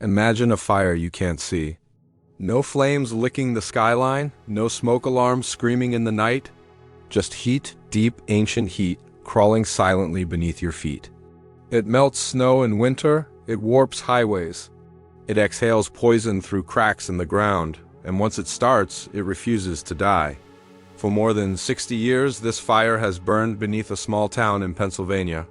Imagine a fire you can't see. No flames licking the skyline, no smoke alarms screaming in the night. Just heat, deep, ancient heat, crawling silently beneath your feet. It melts snow in winter, it warps highways. It exhales poison through cracks in the ground, and once it starts, it refuses to die. For more than 60 years, this fire has burned beneath a small town in Pennsylvania.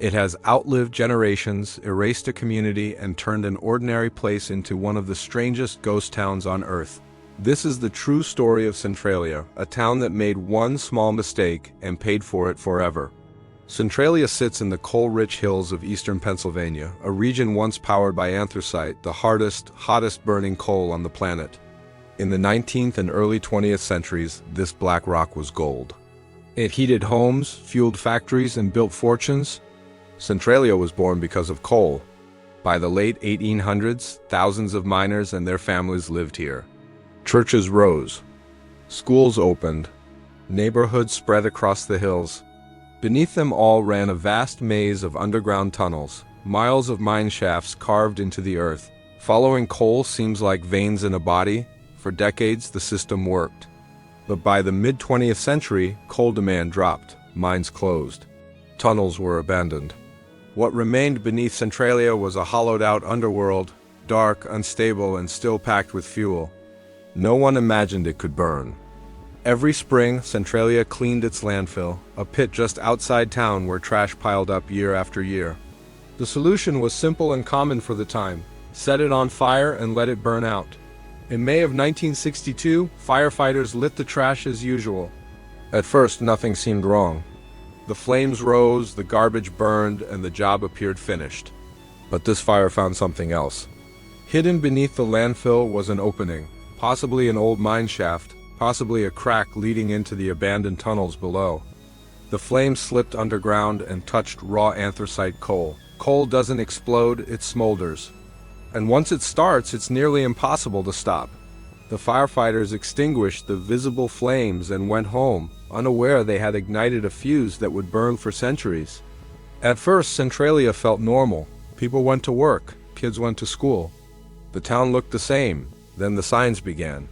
It has outlived generations, erased a community, and turned an ordinary place into one of the strangest ghost towns on Earth. This is the true story of Centralia, a town that made one small mistake and paid for it forever. Centralia sits in the coal-rich hills of eastern Pennsylvania, a region once powered by anthracite, the hardest, hottest burning coal on the planet. In the 19th and early 20th centuries, this black rock was gold. It heated homes, fueled factories, and built fortunes. Centralia was born because of coal. By the late 1800s, thousands of miners and their families lived here. Churches rose. Schools opened. Neighborhoods spread across the hills. Beneath them all ran a vast maze of underground tunnels, miles of mine shafts carved into the earth. Following coal seems like veins in a body. For decades, the system worked. But by the mid-20th century, coal demand dropped, mines closed. Tunnels were abandoned. What remained beneath Centralia was a hollowed-out underworld, dark, unstable, and still packed with fuel. No one imagined it could burn. Every spring, Centralia cleaned its landfill, a pit just outside town where trash piled up year after year. The solution was simple and common for the time: set it on fire and let it burn out. In May of 1962, firefighters lit the trash as usual. At first, nothing seemed wrong. The flames rose, the garbage burned, and the job appeared finished. But this fire found something else. Hidden beneath the landfill was an opening, possibly an old mine shaft, possibly a crack leading into the abandoned tunnels below. The flames slipped underground and touched raw anthracite coal. Coal doesn't explode, it smolders. And once it starts, it's nearly impossible to stop. The firefighters extinguished the visible flames and went home, unaware they had ignited a fuse that would burn for centuries. At first, Centralia felt normal. People went to work, kids went to school. The town looked the same. Then the signs began.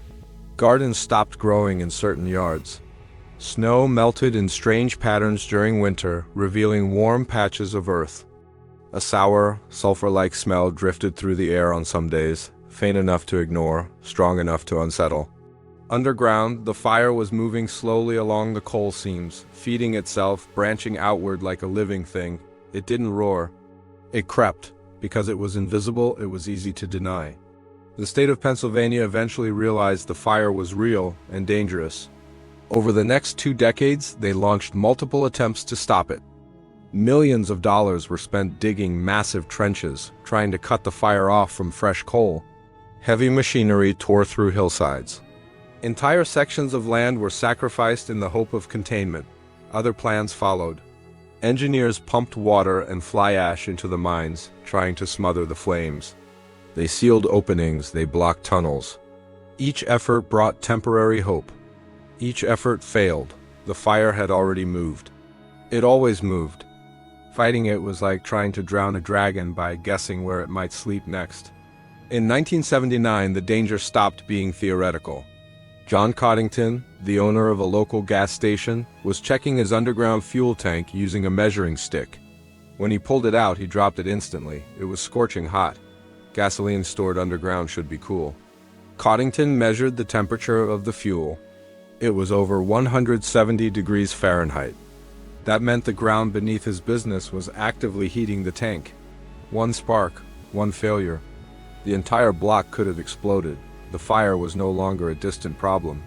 Gardens stopped growing in certain yards. Snow melted in strange patterns during winter, revealing warm patches of earth. A sour, sulfur-like smell drifted through the air on some days, faint enough to ignore, strong enough to unsettle. Underground, the fire was moving slowly along the coal seams, feeding itself, branching outward like a living thing. It didn't roar. It crept. Because it was invisible, it was easy to deny. The state of Pennsylvania eventually realized the fire was real and dangerous. Over the next 2 decades, they launched multiple attempts to stop it. Millions of dollars were spent digging massive trenches, trying to cut the fire off from fresh coal. Heavy machinery tore through hillsides. Entire sections of land were sacrificed in the hope of containment. Other plans followed. Engineers pumped water and fly ash into the mines, trying to smother the flames. They sealed openings, they blocked tunnels. Each effort brought temporary hope. Each effort failed. The fire had already moved. It always moved. Fighting it was like trying to drown a dragon by guessing where it might sleep next. In 1979, the danger stopped being theoretical. John Coddington, the owner of a local gas station, was checking his underground fuel tank using a measuring stick. When he pulled it out, he dropped it instantly. It was scorching hot. Gasoline stored underground should be cool. Coddington measured the temperature of the fuel. It was over 170 degrees Fahrenheit. That meant the ground beneath his business was actively heating the tank. One spark, one failure. The entire block could have exploded. The fire was no longer a distant problem.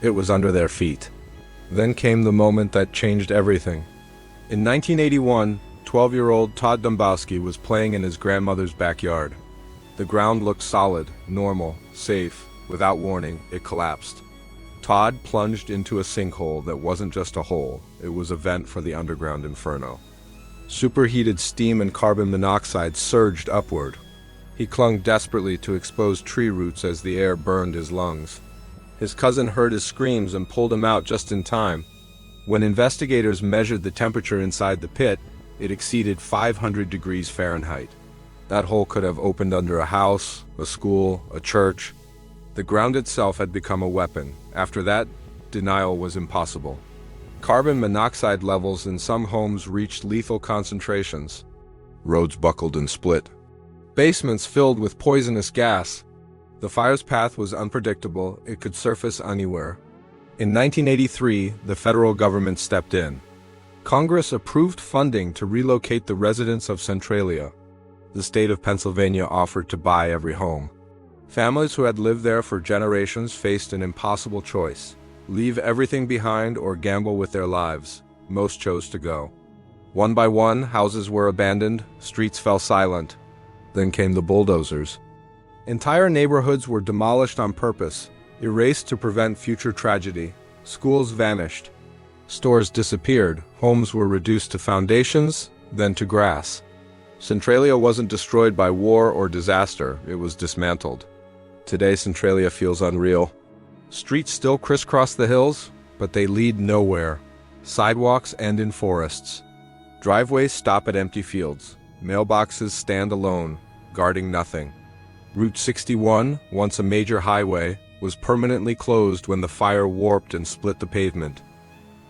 It was under their feet. Then came the moment that changed everything. In 1981, 12-year-old Todd Dombowski was playing in his grandmother's backyard. The ground looked solid, normal, safe. Without warning, it collapsed. Todd plunged into a sinkhole that wasn't just a hole, it was a vent for the underground inferno. Superheated steam and carbon monoxide surged upward. He clung desperately to exposed tree roots as the air burned his lungs. His cousin heard his screams and pulled him out just in time. When investigators measured the temperature inside the pit, it exceeded 500 degrees Fahrenheit. That hole could have opened under a house, a school, a church. The ground itself had become a weapon. After that, denial was impossible. Carbon monoxide levels in some homes reached lethal concentrations. Roads buckled and split. Basements filled with poisonous gas. The fire's path was unpredictable. It could surface anywhere. In 1983, the federal government stepped in. Congress approved funding to relocate the residents of Centralia. The state of Pennsylvania offered to buy every home. Families who had lived there for generations faced an impossible choice: leave everything behind or gamble with their lives. Most chose to go. One by one, houses were abandoned, streets fell silent. Then came the bulldozers. Entire neighborhoods were demolished on purpose, erased to prevent future tragedy. Schools vanished. Stores disappeared. Homes were reduced to foundations, then to grass. Centralia wasn't destroyed by war or disaster, it was dismantled. Today, Centralia feels unreal. Streets still crisscross the hills, but they lead nowhere. Sidewalks end in forests. Driveways stop at empty fields. Mailboxes stand alone, guarding nothing. Route 61, once a major highway, was permanently closed when the fire warped and split the pavement.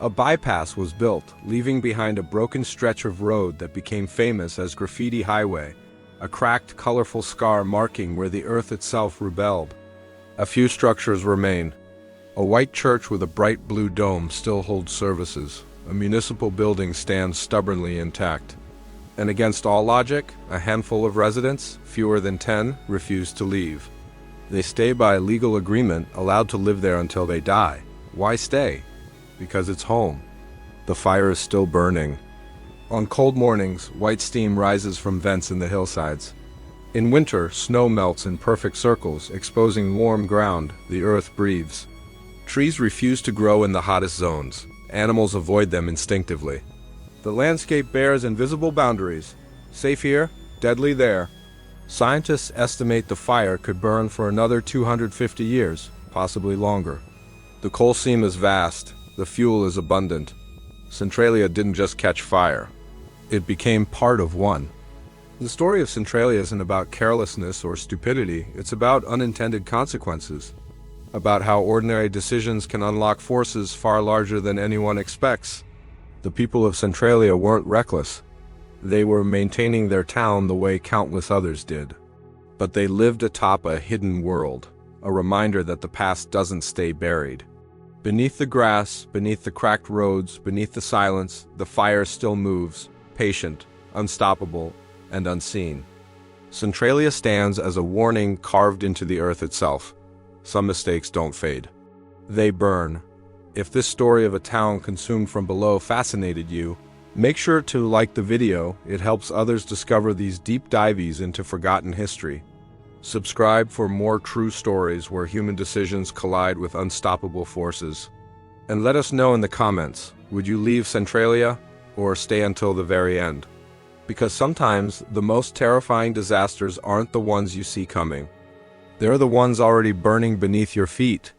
A bypass was built, leaving behind a broken stretch of road that became famous as Graffiti Highway, a cracked, colorful scar marking where the earth itself rebelled. A few structures remain. A white church with a bright blue dome still holds services. A municipal building stands stubbornly intact. And against all logic, a handful of residents, fewer than 10, refuse to leave. They stay by legal agreement, allowed to live there until they die. Why stay? Because it's home. The fire is still burning. On cold mornings, white steam rises from vents in the hillsides. In winter, snow melts in perfect circles, exposing warm ground. The earth breathes. Trees refuse to grow in the hottest zones. Animals avoid them instinctively. The landscape bears invisible boundaries. Safe here, deadly there. Scientists estimate the fire could burn for another 250 years, possibly longer. The coal seam is vast. The fuel is abundant. Centralia didn't just catch fire. It became part of one. The story of Centralia isn't about carelessness or stupidity. It's about unintended consequences. About how ordinary decisions can unlock forces far larger than anyone expects. The people of Centralia weren't reckless. They were maintaining their town the way countless others did. But they lived atop a hidden world, a reminder that the past doesn't stay buried. Beneath the grass, beneath the cracked roads, beneath the silence, the fire still moves, patient, unstoppable, and unseen. Centralia stands as a warning carved into the earth itself. Some mistakes don't fade. They burn. If this story of a town consumed from below fascinated you, make sure to like the video. It helps others discover these deep dives into forgotten history. Subscribe for more true stories where human decisions collide with unstoppable forces. And let us know in the comments, would you leave Centralia or stay until the very end? Because sometimes the most terrifying disasters aren't the ones you see coming. They're the ones already burning beneath your feet.